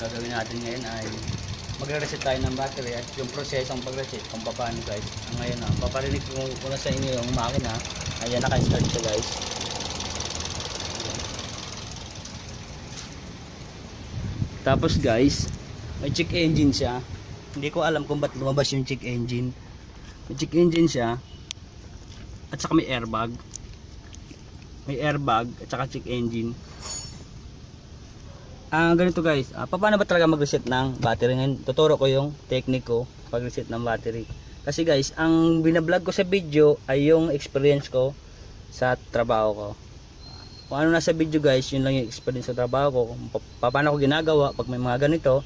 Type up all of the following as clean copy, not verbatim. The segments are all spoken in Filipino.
gagawin natin ngayon ay magre-reset tayo ng battery at yung prosesong pag-reset kung paano guys. Ngayon paparinig ko muna sa inyo yung makina. Ayan, naka-start siya guys. Tapos guys, may check engine siya. Hindi ko alam kung ba't lumabas yung check engine. May check engine siya. At saka may airbag. May airbag at saka check engine. Ganito guys, paano ba talaga mag-reset ng battery? Ngayon tuturo ko yung technique ko pag-reset ng battery. Kasi guys, ang binablog ko sa video ay yung experience ko sa trabaho ko. Kung ano nasa video guys, yun lang yung experience sa trabaho ko. Paano ko ginagawa pag may mga ganito.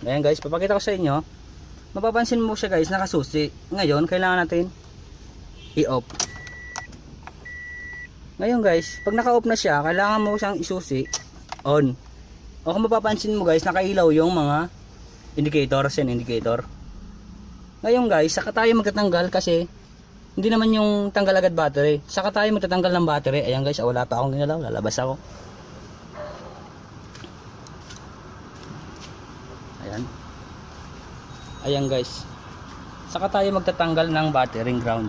Ayan guys, papakita ko sa inyo. Mapapansin mo siya guys, nakasusi. Ngayon, kailangan natin i-off. Ngayon guys, pag naka-off na siya, kailangan mo siyang isusi on. O kung mapapansin mo guys, nakailaw yung mga indicator, sen indicator. Ngayon guys, saka tayo magtatanggal kasi hindi naman yung tanggal agad battery. Saka tayo magtatanggal ng battery. Ayan guys, wala pa akong ginalaw, lalabas ako. Ayan. Ayan guys. Saka tayo magtatanggal ng battery ground.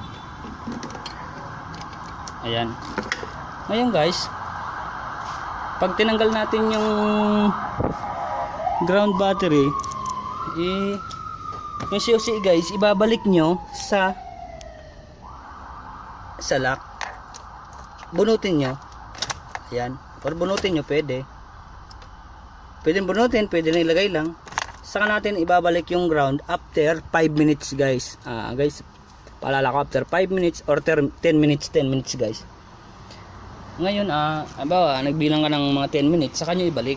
Ayan. Ngayon guys, pag tinanggal natin yung ground battery, yung COC guys, ibabalik nyo sa lock. Bunutin nyo. Ayan. Or bunutin nyo, pwede. Pwede bunutin, pwede na ilagay lang. Saka natin ibabalik yung ground after 5 minutes guys. Guys, paalala ko, after 5 minutes or 10 minutes guys. Ngayon, nagbilang ka ng mga 10 minutes, saka nyo ibalik.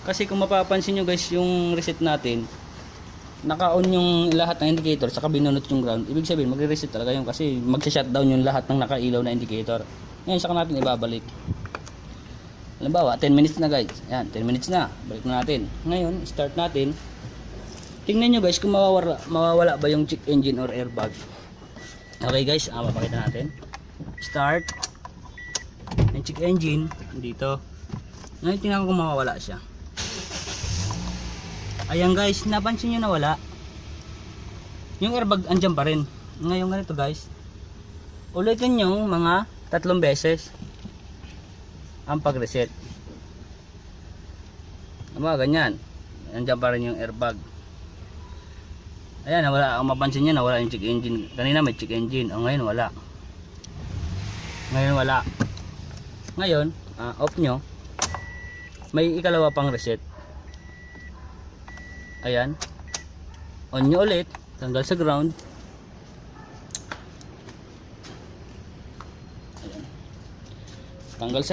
Kasi kung mapapansin nyo guys, yung reset natin, naka-on yung lahat ng indicator, saka binunot yung ground. Ibig sabihin, magre-reset talaga yun kasi mag-shutdown yung lahat ng nakailaw na indicator. Ngayon, saka natin ibabalik. Halimbawa, 10 minutes na guys. Ayan, 10 minutes na. Balik na natin. Ngayon, start natin. Tingnan nyo guys kung mawawala ba yung check engine or airbag. Okay guys, mapakita natin. Start. Yung check engine dito. Ngayon tingnan ko kung mawawala siya. Ayan guys, napansin nyo na wala. Yung airbag andyan pa rin. Ngayon ganito guys, ulitin nyo mga 3 beses ang pag-reset. Ganyan. Andyan pa rin yung airbag. Ayan, nawala. Kung mapansin nyo, nawala yung check engine. Kanina may check engine. Ngayon wala. Ngayon, off nyo. May ikalawa pang reset. Ayan. On nyo ulit. Tanggal sa ground. Ayan. Tanggal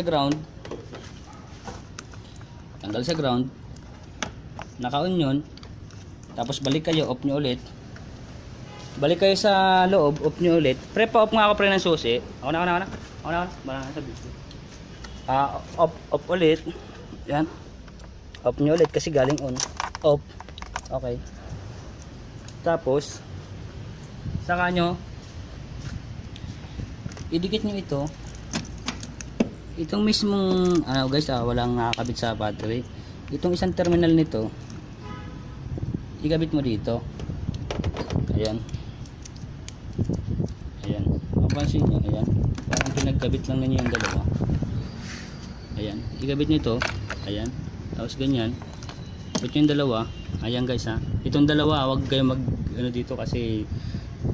sa ground. Naka-on yun. Tapos balik kayo, off nyo ulit. Balik kayo sa loob, off nyo ulit. Pa-off nga ako ng susi. Ako na. Off ulit. Yan. Off nyo ulit kasi galing on. Off. Okay. Tapos saka nyo idikit nyo ito. Itong mismong guys, walang nakakabit sa battery. Itong isang terminal nito, ikabit mo dito. Ayan. Mapansin nyo, ayan. Parang pinagkabit lang ninyo yung dalawa. Ayan. Ikabit nyo ito. Ayan. Tapos ganyan. Ikabit nyo yung dalawa. Ayan guys Itong dalawa, huwag kayo dito kasi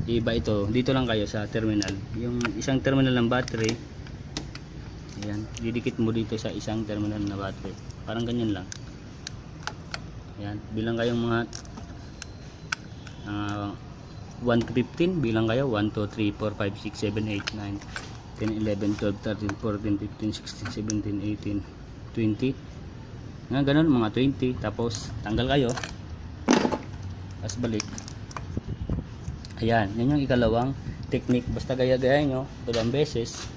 iba ito. Dito lang kayo sa terminal. Yung isang terminal ng battery. Ayan. Didikit mo dito sa isang terminal na battery. Parang ganyan lang. Ayan. Bilang kayong mga 1 to 15, bilang kayo 1, 2, 3, 4, 5, 6, 7, 8, 9, 10, 11, 12, 13, 14, 15, 16, 17, 18, 20. Ganun, mga 20. Tapos tanggal kayo. Tapos balik. Ayan, yan yung ikalawang technique. Basta gaya-gaya nyo 2 beses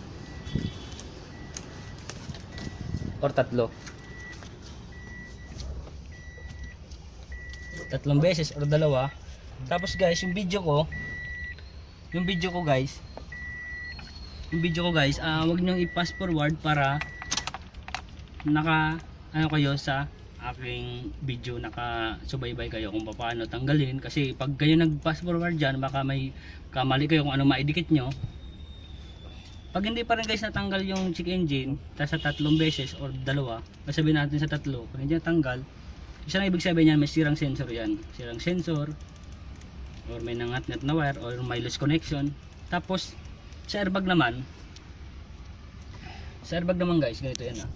or 3 beses or 2. Tapos guys, yung video ko guys, wag nyo i-fast forward para ano kayo sa aking video, nakasubaybay kayo kung paano tanggalin, kasi pag kayo nag fast forward dyan baka may kamali kayo kung ano maidikit nyo. Pag hindi pa rin guys natanggal yung check engine sa 3 beses or 2, sabihin natin sa 3, pag hindi natanggal, isa na ibig sabihin yan, may sirang sensor yan, sirang sensor or may nangat-ngat na wire or may loose connection. Tapos sa airbag naman guys, ganito yan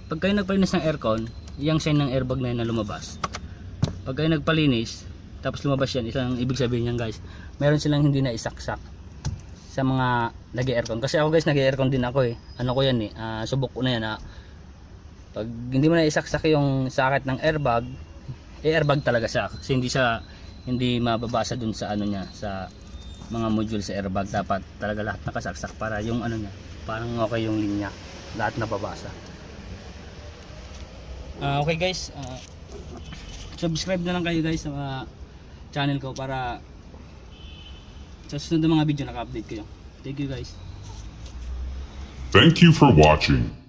pag kayo nagpalinis ng aircon, yung sign ng airbag na yan na lumabas. Pag kayo nagpalinis tapos lumabas yan, isang ibig sabihin yan guys, meron silang hindi na isaksak sa mga nag-aircon. Kasi ako guys, nag-aircon din ako ano ko yan subok ko na yan pag hindi mo na isaksak yung socket ng airbag, airbag talaga siya, kasi hindi mababasa dun sa ano niya, sa mga module sa airbag. Dapat talaga lahat nakasaksak para yung ano niya, parang okay yung linya, lahat nababasa. Okay guys, subscribe na lang kayo guys sa channel ko para sa susunod na mga video naka-update kayo. Thank you guys. Thank you for watching.